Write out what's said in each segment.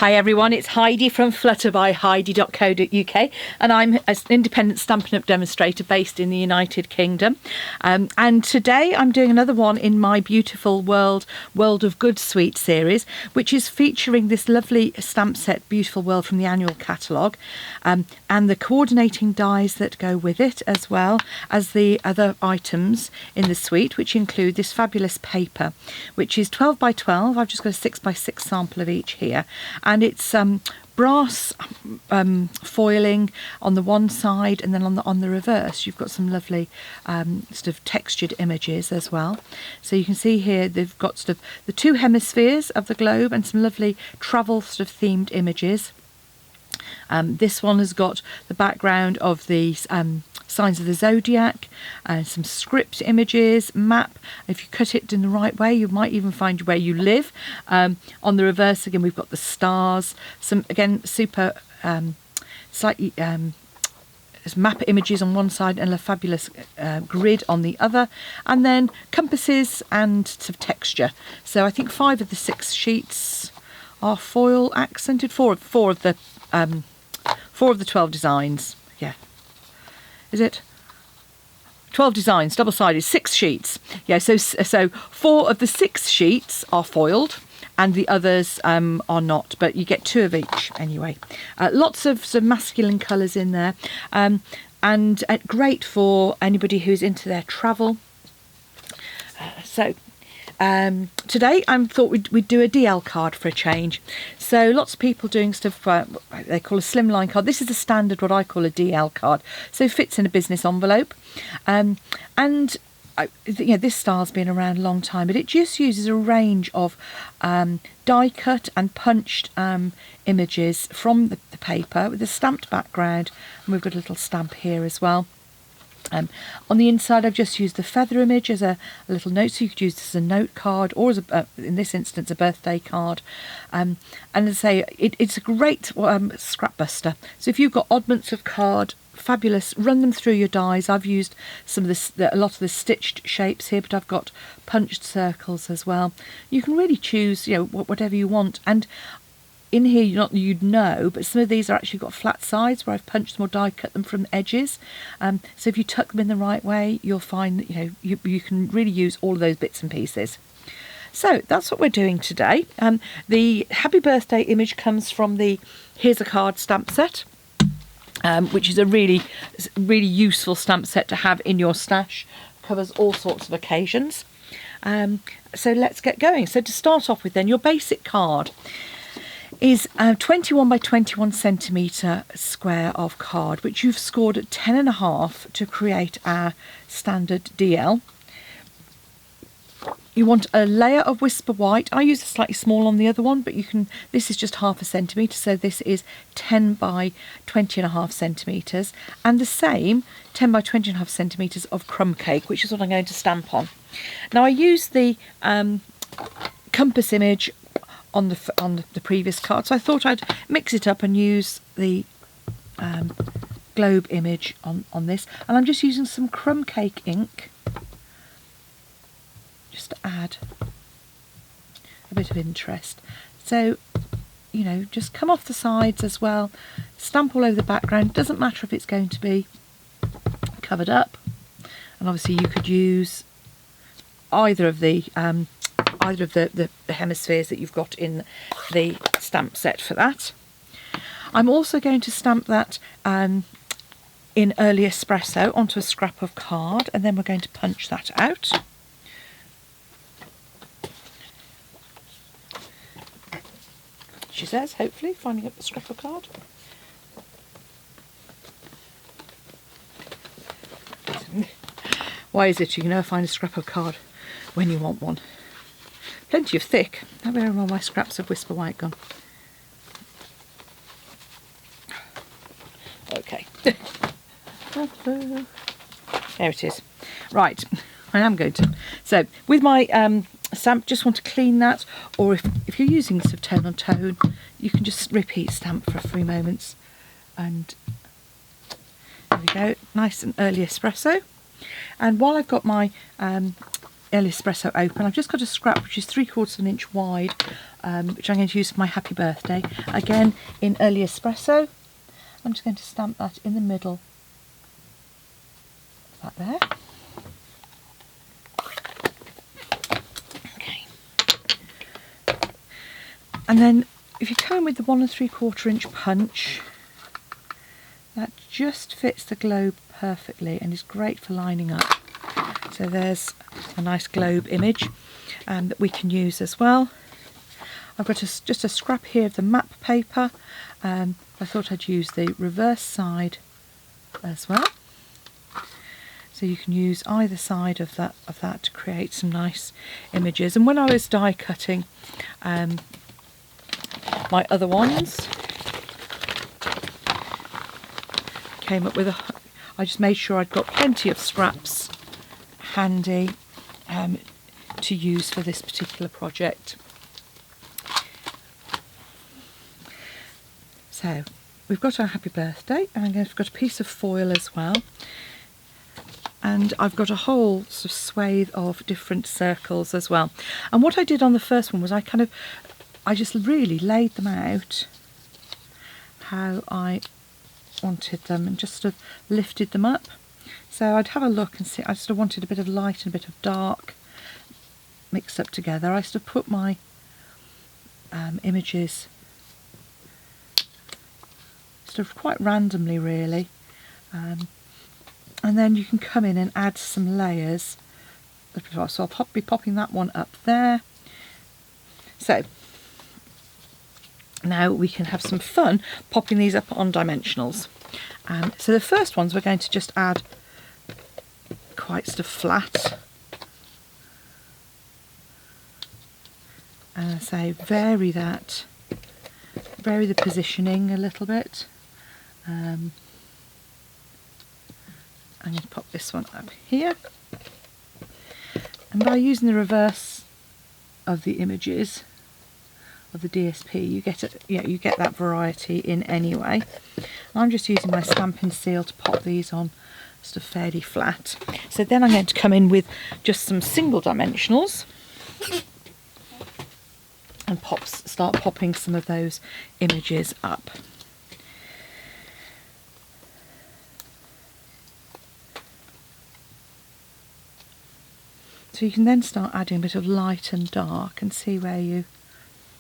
Hi everyone, it's Heidi from flutterbyheidi.co.uk and I'm an independent Stampin' Up demonstrator based in the United Kingdom. And today I'm doing another one in my beautiful World of Good Sweet series, which is featuring this lovely stamp set, Beautiful World, from the annual catalogue, and the coordinating dies that go with it, as well as the other items in the suite, which include this fabulous paper, which is 12 by 12. I've just got a 6 by 6 sample of each here. And it's brass foiling on the one side, and then on the reverse you've got some lovely sort of textured images as well. So you can see here they've got sort of the two hemispheres of the globe and some lovely travel sort of themed images. This one has got the background of the signs of the zodiac, some script images, map. If you cut it in the right way, you might even find where you live. On the reverse, again, we've got the stars, some, again, super slightly map images on one side and a fabulous grid on the other, and then compasses and sort of texture. So I think 5 of the 6 sheets are foil accented. Four of the 12 designs. Yeah. Is it 12 designs, double-sided, 6 sheets? Yeah, so 4 of the 6 sheets are foiled and the others are not, but you get 2 of each anyway. Lots of some masculine colours in there, and great for anybody who's into their travel. Today I thought we'd do a DL card for a change. So lots of people doing stuff they call a Slimline card. This is a standard, what I call a DL card. So it fits in a business envelope. This style's been around a long time, but it just uses a range of die cut and punched images from the paper with a stamped background, and we've got a little stamp here as well. On the inside I've just used the feather image as a little note, so you could use this as a note card or as in this instance a birthday card, and as I say, it's a great scrap buster. So if you've got oddments of card, fabulous, run them through your dies. I've used some of a lot of the stitched shapes here, but I've got punched circles as well. You can really choose, whatever you want. And in here, you'd know, but some of these are actually got flat sides where I've punched them or die cut them from the edges. So if you tuck them in the right way, you'll find that you can really use all of those bits and pieces. So that's what we're doing today. The happy birthday image comes from the Here's a Card stamp set, which is a really, really useful stamp set to have in your stash. Covers all sorts of occasions. So let's get going. So to start off with, then, your basic card is a 21 by 21 centimetre square of card, which you've scored at 10.5 to create our standard DL. You want a layer of Whisper White. I use a slightly small on the other one, but this is just 0.5 centimetre, so this is 10 by 20.5 centimetres, and the same 10 by 20.5 centimetres of crumb cake, which is what I'm going to stamp on. Now I use the compass image on the previous card, so I thought I'd mix it up and use the globe image on this, and I'm just using some crumb cake ink just to add a bit of interest. So just come off the sides as well, stamp all over the background. Doesn't matter if it's going to be covered up, and obviously you could use either of the hemispheres that you've got in the stamp set for that. I'm also going to stamp that in early espresso onto a scrap of card, and then we're going to punch that out. She says, hopefully, finding up the scrap of card. Why is it you can never find a scrap of card when you want one? Plenty of thick. Now where are all my scraps of Whisper White gone? Okay. There it is. Right, I am going to. So with my stamp, just want to clean that, or if you're using sort of tone on tone, you can just repeat stamp for a few moments. And there we go, nice and early espresso. And while I've got my Early Espresso Open. I've just got a scrap which is 3/4 of an inch wide, which I'm going to use for my happy birthday. Again, in Early Espresso. I'm just going to stamp that in the middle. That there. Okay. And then if you come in with the 1 3/4 inch punch, that just fits the globe perfectly and is great for lining up. So there's a nice globe image that we can use as well. I've got just a scrap here of the map paper. I thought I'd use the reverse side as well. So you can use either side of that to create some nice images. And when I was die cutting my other ones, came up with I just made sure I'd got plenty of scraps handy to use for this particular project. So we've got our happy birthday, and I've got a piece of foil as well, and I've got a whole sort of swathe of different circles as well. And what I did on the first one was I just really laid them out how I wanted them and just sort of lifted them up. So I'd have a look and see, I sort of wanted a bit of light and a bit of dark mixed up together. I sort of put my images sort of quite randomly really, and then you can come in and add some layers. So I'll be popping that one up there. So now we can have some fun popping these up on dimensionals. So the first ones we're going to just add quite sort of flat, and say vary the positioning a little bit. I'm going to pop this one up here, and by using the reverse of the images of the DSP, you get that variety in any way. I'm just using my Stampin' Seal to pop these on sort of fairly flat. So then I'm going to come in with just some single dimensionals and start popping some of those images up. So you can then start adding a bit of light and dark and see where you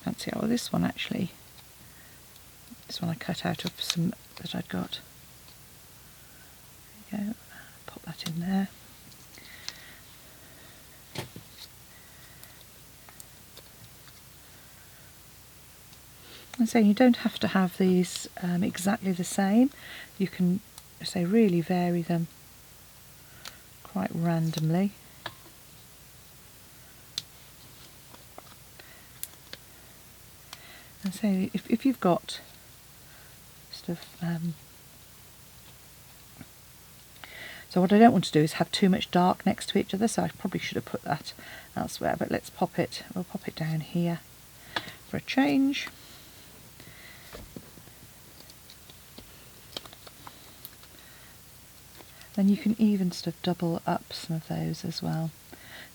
fancy. Oh, this one actually, this one I cut out of some that I'd got. There you go, pop that in there. And so you don't have to have these exactly the same. You can, say, really vary them quite randomly. And so if you've got sort of so what I don't want to do is have too much dark next to each other, so I probably should have put that elsewhere, but let's pop it, we'll pop it down here for a change. Then you can even sort of double up some of those as well.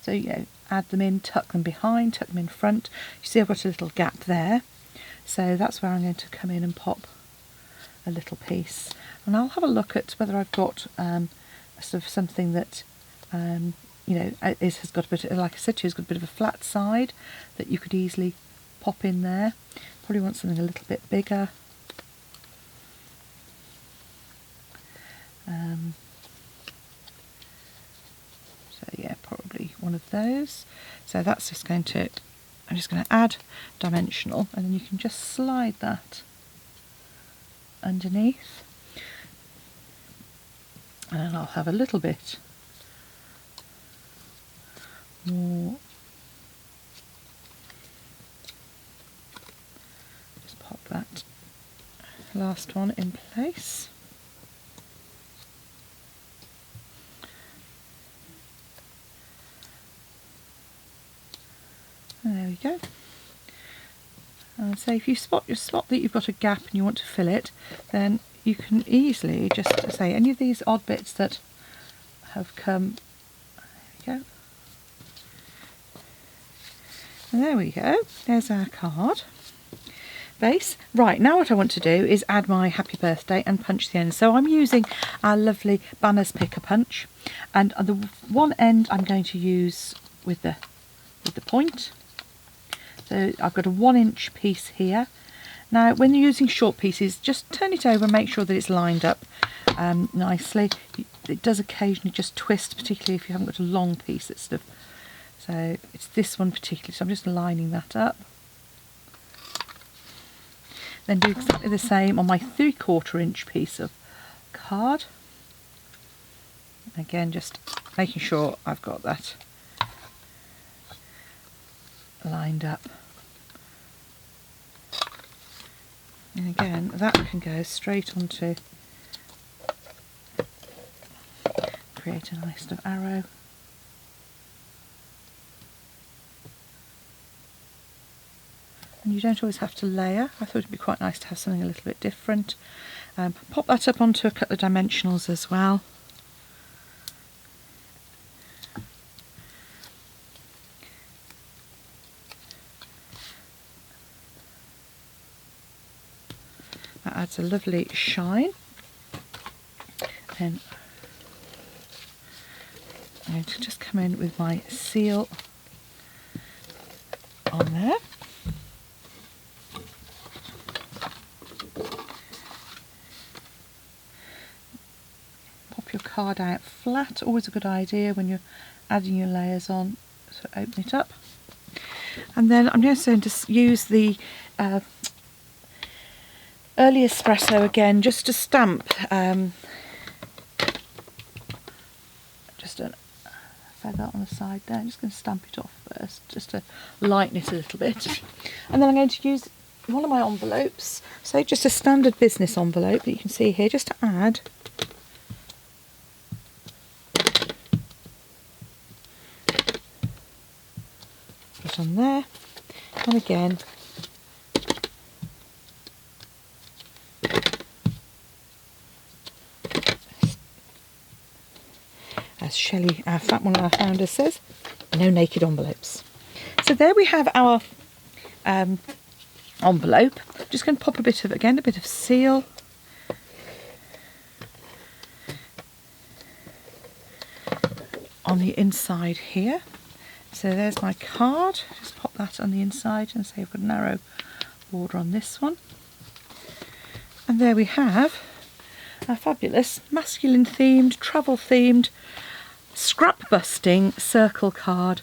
So add them in, tuck them behind, tuck them in front. You see I've got a little gap there. So that's where I'm going to come in and pop a little piece. And I'll have a look at whether I've got sort of something that has got a bit, like I said to you, has got a bit of a flat side that you could easily pop in there. Probably want something a little bit bigger. So yeah, probably one of those. So that's just going to, I'm just going to add dimensional, and then you can just slide that underneath. And then I'll have a little bit more. Just pop that last one in place. There we go. And so if you spot that you've got a gap and you want to fill it, then you can easily just say any of these odd bits that have come, there we go, And there we go, there's our card base. Right, now what I want to do is add my happy birthday and punch the end. So I'm using our lovely Banners Picker punch, and the one end I'm going to use with the point. So I've got a 1-inch piece here. Now when you're using short pieces, just turn it over and make sure that it's lined up nicely. It does occasionally just twist, particularly if you haven't got a long piece that's sort of, so it's this one particularly, so I'm just lining that up. Then do exactly the same on my 3/4 inch piece of card. Again, just making sure I've got that lined up. And again, that can go straight onto, create a nice sort of arrow. And you don't always have to layer. I thought it'd be quite nice to have something a little bit different. Pop that up onto a couple of dimensionals as well. That adds a lovely shine. Then I'm going to just come in with my seal on there. Pop your card out flat, always a good idea when you're adding your layers on. So open it up. And then I'm just going to use the early espresso again, just to stamp just a feather on the side there. I'm just going to stamp it off first, just to lighten it a little bit. And then I'm going to use one of my envelopes, so just a standard business envelope that you can see here, just to add it on there. And again, as Shelley, our fat one of our founders, says, no naked envelopes. So there we have our envelope. Just going to pop a bit of seal. On the inside here. So there's my card. Just pop that on the inside and say I've got a narrow border on this one. And there we have our fabulous masculine themed, travel themed, scrap busting circle card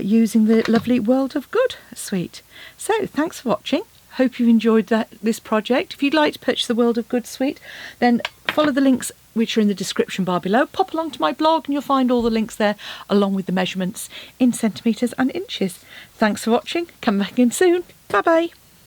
using the lovely World of Good suite. So thanks for watching. Hope you've enjoyed this project. If you'd like to purchase the World of Good suite, then follow the links which are in the description bar below. Pop along to my blog and you'll find all the links there, along with the measurements in centimetres and inches. Thanks for watching. Come back in soon. Bye bye.